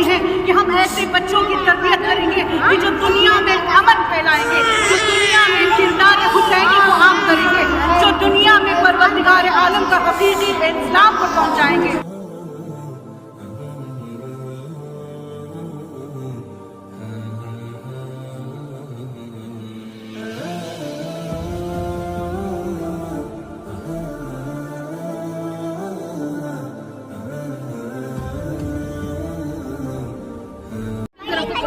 کرتی ہیں کہ ہم ایسے بچوں کی تربیت کریں گے کہ جو دنیا میں امن پھیلائیں گے، جو دنیا میں کردار حسینی کو عام کریں گے، جو دنیا میں پروردگار عالم کا حقیقی اسلام کو پہنچائیں گے۔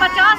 50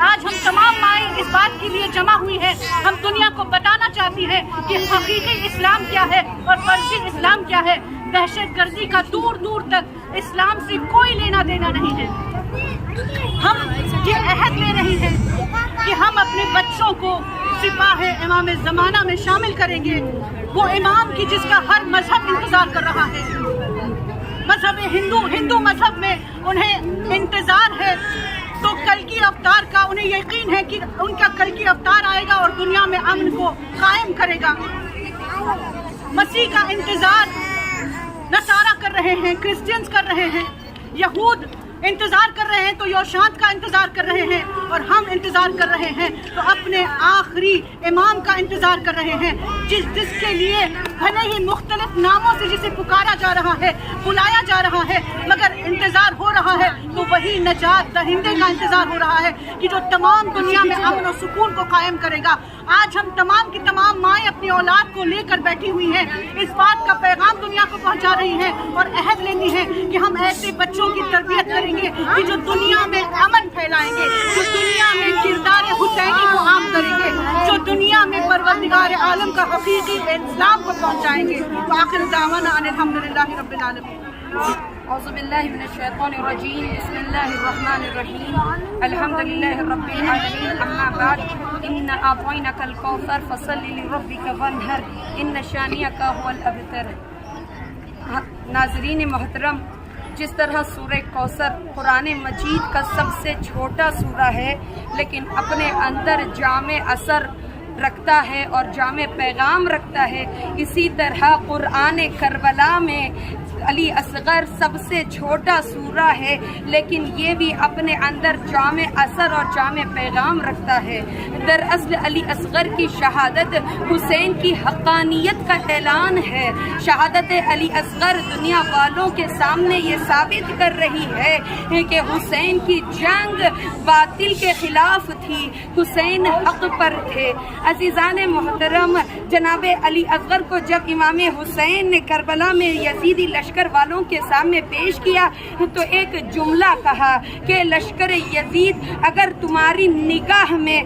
آج ہم تمام مائیں اس بات کے لیے جمع ہوئی ہیں، ہم دنیا کو بتانا چاہتی ہیں کہ حقیقی اسلام کیا ہے اور فرضی اسلام کیا ہے۔ دہشت گردی کا دور دور تک اسلام سے کوئی لینا دینا نہیں ہے۔ ہم یہ عہد لے رہے ہیں کہ ہم اپنے بچوں کو سپاہ امام زمانہ میں شامل کریں گے، وہ امام کی جس کا ہر مذہب انتظار کر رہا ہے۔ مذہب ہندو مذہب میں انہیں انتظار ہے، تو کل کی افطار کا انہیں یقین ہے کہ ان کا کل کی افطار آئے گا اور دنیا میں امن کو قائم کرے گا۔ مسیح کا انتظار نصارہ کر رہے ہیں، کرسچنز کر رہے ہیں، یہود انتظار کر رہے ہیں، تو یوشانت کا انتظار کر رہے ہیں، اور ہم انتظار کر رہے ہیں تو اپنے آخری امام کا انتظار کر رہے ہیں، جس کے لیے بھلے ہی مختلف ناموں سے جسے پکارا جا رہا ہے، بلایا جا رہا ہے، مگر انتظار ہو رہا ہے تو وہی نجات دہندے کا انتظار ہو رہا ہے کہ جو تمام دنیا میں امن و سکون کو قائم کرے گا۔ آج ہم تمام کی تمام مائیں اپنی اولاد کو لے کر بیٹھی ہوئی ہیں، اس بات کا پیغام دنیا کو پہنچا رہی ہیں اور عہد لیتی ہیں کہ ہم ایسے بچوں کی تربیت کریں گے کہ جو دنیا میں امن پھیلائیں گے، جو دنیا میں کردار حسینی کو عام کریں گے، جو دنیا میں پروردگار عالم کا حقیقی اسلام کو پہنچائیں گے۔ وآخر دعوانا ان الحمدللہ رب العالمین۔ اعوذ باللہ من الشیطان الرجیم، بسم اللہ الرحمن الرحیم، الحمد للہ رب العالمین، اما بعد، ان اعطیناک الکوثر فصل لربک وانحر ان شانئک هو الابتر۔ ناظرین محترم، جس طرح سورہ کوثر قرآن مجید کا سب سے چھوٹا سورہ ہے لیکن اپنے اندر جامع اثر رکھتا ہے اور جامع پیغام رکھتا ہے، اسی طرح قرآن کربلا میں علی اصغر سب سے چھوٹا سورہ ہے لیکن یہ بھی اپنے اندر جامع اثر اور جامع پیغام رکھتا ہے۔ دراصل علی اصغر کی شہادت حسین کی حقانیت کا اعلان ہے۔ شہادت علی اصغر دنیا والوں کے سامنے یہ ثابت کر رہی ہے کہ حسین کی جنگ باطل کے خلاف تھی، حسین حق پر تھے۔ عزیزان محترم، جناب علی اصغر کو جب امام حسین نے کربلا میں یزیدی لشکر والوں کے سامنے پیش کیا تو ایک جملہ کہا کہ لشکر یزید، اگر تمہاری نگاہ میں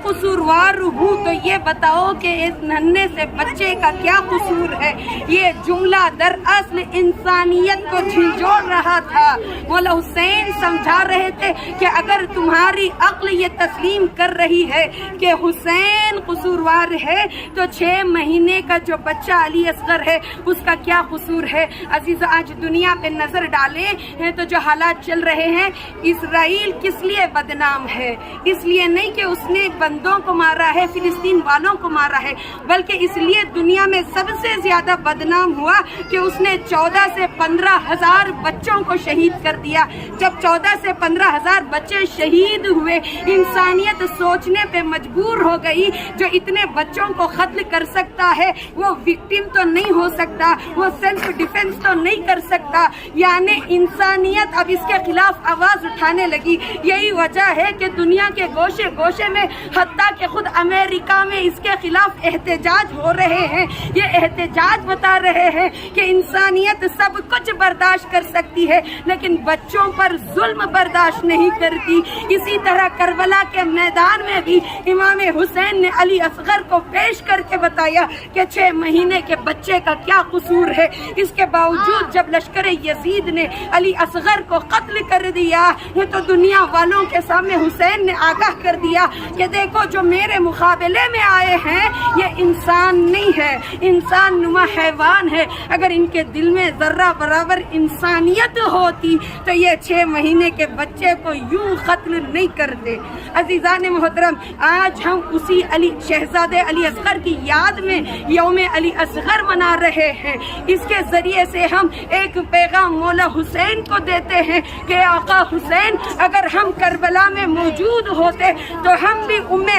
قصوروار ہوں تو یہ بتاؤ کہ اس ننھے سے بچے کا کیا قصور ہے۔ یہ جملہ دراصل انسانیت کو جھنجھوڑ رہا تھا۔ مولا حسین سمجھا رہے تھے کہ اگر تمہاری عقل یہ تسلیم کر رہی ہے کہ حسین قصوروار ہے تو 6 مہینے کا جو بچہ علی اصغر ہے اس کا کیا قصور ہے۔ عزیز، آج دنیا پہ نظر ڈالیں تو جو حالات چل رہے ہیں، اسرائیل کس لیے بدنام ہے؟ اس لیے نہیں کہ اس نے بندوں کو مارا ہے، فلسطین والوں کو مارا ہے، بلکہ اس لیے دنیا میں سب سے زیادہ بدنام ہوا کہ اس نے 14 سے 15 ہزار بچوں کو شہید کر دیا۔ جب 14 سے 15 ہزار بچے شہید ہوئے، انسانیت سوچنے پہ مجبور ہو گئی، جو اتنے بچوں کو قتل کر سکتا ہے وہ وکٹم تو نہیں ہو سکتا، وہ سیلف ڈیفنس تو نہیں کر سکتا، یعنی انسانیت اب اس کے خلاف آواز اٹھانے لگی۔ یہی وجہ ہے کہ دنیا کے گوشے گوشے میں، حتیٰ کہ خود امریکہ میں اس کے خلاف احتجاج ہو رہے ہیں۔ یہ احتجاج بتا رہے ہیں کہ انسانیت سب کچھ برداشت کر سکتی ہے لیکن بچوں پر ظلم برداشت نہیں کرتی۔ اسی طرح کربلا کے میدان میں بھی امام حسین نے علی اصغر کو پیش کر کے بتایا کہ 6 مہینے کے بچے کا کیا قصور ہے۔ اس کے باوجود جب لشکر یزید نے علی اصغر کو قتل کر دیا تو دنیا والوں کے سامنے حسین نے آگاہ کر دیا کہ دیکھو جو میرے مقابلے میں آئے ہیں یہ انسان نہیں ہے، انسان نما حیوان ہے۔ اگر ان کے دل میں ذرہ برابر انسانیت ہوتی تو یہ 6 مہینے کے بچے کو یوں قتل نہیں کرتے۔ عزیزان محترم، آج ہم اسی شہزادے علی اصغر کی یاد میں یوم علی اصغر منا رہے ہیں۔ اس کے ذریعے سے ہم ایک پیغام مولا حسین کو دیتے ہیں کہ آقا حسین، اگر ہم کربلا میں موجود ہوتے تو ہم بھی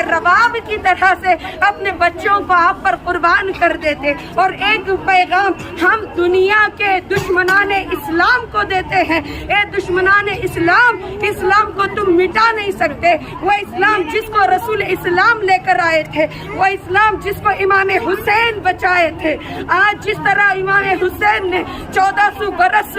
رباب کی طرح سے اپنے بچوں کو آپ پر قربان کر دیتے۔ اور ایک پیغام ہم دنیا کے دشمنان اسلام کو دیتے ہیں، اے دشمنان اسلام، اسلام کو تم مٹا نہیں سکتے۔ وہ اسلام جس کو رسول اسلام لے کر آئے تھے، وہ اسلام جس کو امام حسین بچائے تھے، آج جس طرح امام حسین نے 1400 برس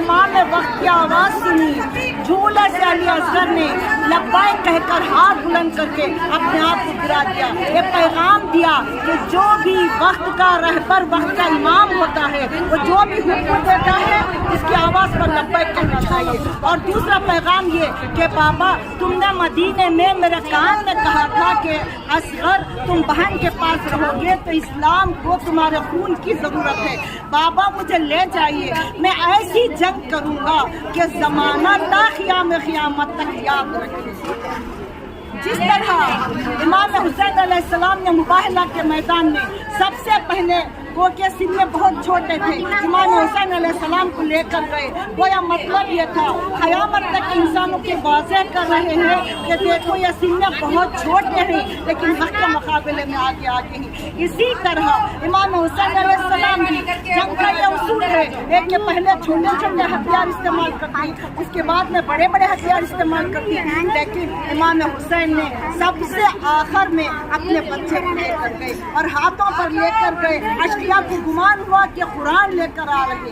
امام وقت کی آواز سنی، جھولے سے علی اصغر نے لبیک کہہ کر ہاتھ بلند کر کے اپنے آپ کو گرا دیا، یہ پیغام دیا کہ جو بھی وقت کا رہبر، وقت کا امام ہوتا ہے، وہ جو بھی حکم دیتا ہے اس کی آواز پر لبیک کہنا چاہیے۔ اور دوسرا پیغام یہ کہ بابا تم نے مدینے میں میرے کان میں کہا تھا کہ اصغر تم بہن کے پاس رہو گے تو اسلام کو تمہارے خون کی ضرورت ہے، بابا مجھے لے جائیے، میں ایسی جنگ کروں گا کہ زمانہ تا قیام قیامت تک یاد رکھے۔ جس طرح امام حسین علیہ السلام نے مباہلہ کے میدان میں سب سے پہلے وہ کے سن میں بہت چھوٹے تھے، امام حسین علیہ السلام کو لے کر گئے، گویا مطلب یہ تھا قیامت تک انسانوں کے واضح کر رہے ہیں کہ دیکھو یہ سن میں بہت چھوٹے ہیں لیکن حق کے مقابلے میں آگے آگے ہیں۔ اسی طرح امام حسین علیہ السلام بھی جنگ کا یہ اصول ہے ایک کہ پہلے چھوٹے چھوٹے ہتھیار استعمال کرتے ہیں، اس کے بعد میں بڑے بڑے ہتھیار استعمال کرتے ہیں، لیکن امام حسین نے سب سے آخر میں اپنے بچے کو لے کر گئے اور ہاتھوں پر لے کر گئے، اشقیاء کو گمان ہوا کہ قرآن لے کر آ رہے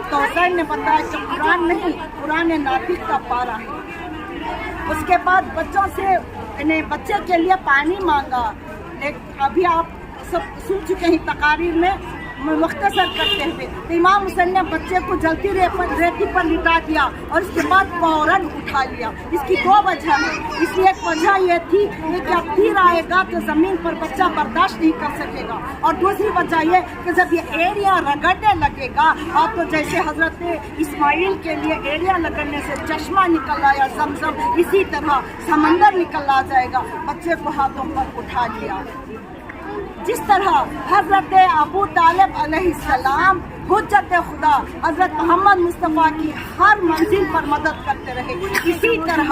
تو حسین نے بتایا کہ قرآن نہیں، قرآن ناطق کا پارا ہے۔ اس کے بعد بچوں سے بچے کے لیے پانی مانگا، ابھی آپ سب سن چکے ہیں تقاریر میں مختصر کرتے ہوئے، امام حسین نے بچے کو جلتی ریتی پر لٹا دیا اور اس کے بعد فوراً اٹھا لیا۔ اس کی دو وجہ ہے، اس کی ایک وجہ یہ تھی کہ اب تیر آئے گا تو زمین پر بچہ برداشت نہیں کر سکے گا، اور دوسری وجہ یہ کہ جب یہ ایریا رگڑنے لگے گا اور تو جیسے حضرت اسماعیل کے لیے ایریا رگڑنے سے چشمہ نکل آیا زمزم، اسی طرح سمندر نکل آ جائے گا، بچے کو ہاتھوں پر اٹھا لیا۔ جس طرح حضرت ابو طالب علیہ السلام حجت خدا حضرت محمد مصطفیٰ کی ہر منزل پر مدد کرتے رہے، اسی طرح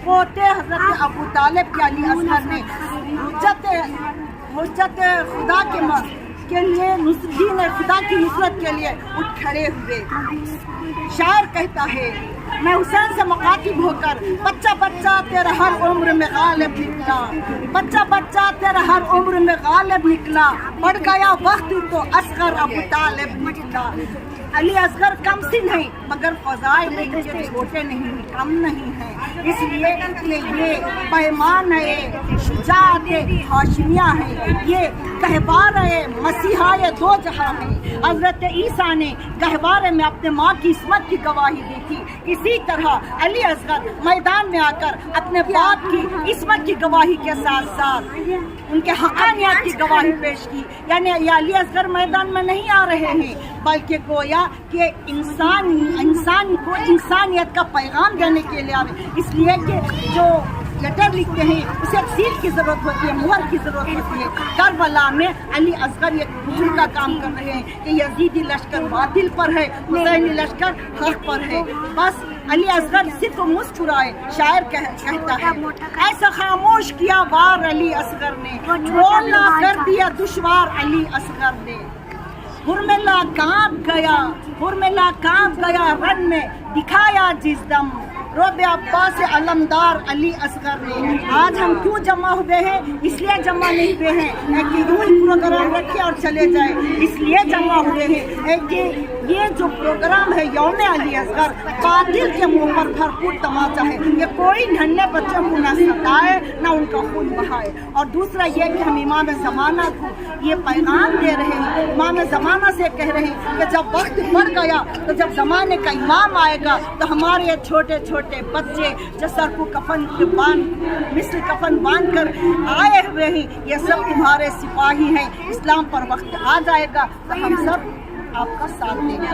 پوتے حضرت ابو طالب کے علی اصغر نے حجت خدا کے لیے دین خدا کی نصرت کے لیے اٹھ کھڑے ہوئے۔ شاعر کہتا ہے میں حسین سے مخاطب ہو کر بچہ بچہ تیرا ہر عمر میں غالب نکلا، بچہ بچہ تیرا ہر عمر میں غالب نکلا، بڑھ گیا وقت تو اصغر ابو طالب نکلا۔ علی اصغر کم سن ہیں مگر فضائل ان کے چھوٹے نہیں، کم نہیں ہیں، اس لیے یہ پیمان ہے، شجاعت ہاشمیہ ہے، یہ گہوارۂ مسیحائے دو جہاں ہیں۔ حضرت عیسیٰ نے گہوارے میں اپنے ماں کی عصمت کی گواہی دی تھی، اسی طرح علی اصغر میدان میں آ کر اپنے باپ کی عصمت کی گواہی کے ساتھ ساتھ ان کے حقانیات کی گواہی پیش کی، یعنی یہ علی اصغر میدان میں نہیں آ رہے ہیں بلکہ گویا کہ انسان کو انسانیت کا پیغام دینے کے لیے آ رہے ہیں، اس لیے کہ جو لیٹر لکھتے ہیں اسے ایک سیل کی ضرورت ہوتی ہے، مہر کی ضرورت ہوتی ہے۔ کربلا میں علی اصغر ایک بزرگ کا کام کر رہے ہیں کہ یزیدی لشکر باطل پر ہے، حسینی لشکر حق پر ہے، بس علی اصغر صرف مسکرائے۔ شاعر کہتا ہے ایسا خاموش کیا وار علی اصغر نے، بولنا کر دیا دشوار علی اصغر نے، ہرملا کانپ گیا رن میں دکھایا جس دم، رب عباس علمدار علی اصغر نے۔ آج ہم کیوں جمع ہوئے ہیں؟ اس لیے جمع نہیں ہوئے ہیں کہ یوں ہی پروگرام رکھے اور چلے جائیں، اس لیے جمع ہوئے ہیں کہ یہ جو پروگرام ہے یوم علی اصغر قاتل کے منہ پر بھرپور تماچا ہے، یہ کوئی ننھے بچوں کو نہ ستائے نہ ان کا خون بہائے۔ اور دوسرا یہ کہ ہم امام زمانہ کو یہ پیغام دے رہے ہیں، امام زمانہ سے کہہ رہے ہیں کہ جب وقت بڑھ گیا تو جب زمانے کا امام آئے گا تو ہمارے یہ چھوٹے چھوٹے بچے جو سر کو مثل کفن باندھ کر آئے ہوئے ہیں، یہ سب تمہارے سپاہی ہیں، اسلام پر وقت آ جائے گا تو ہم سب آپ کا ساتھ دیں گے۔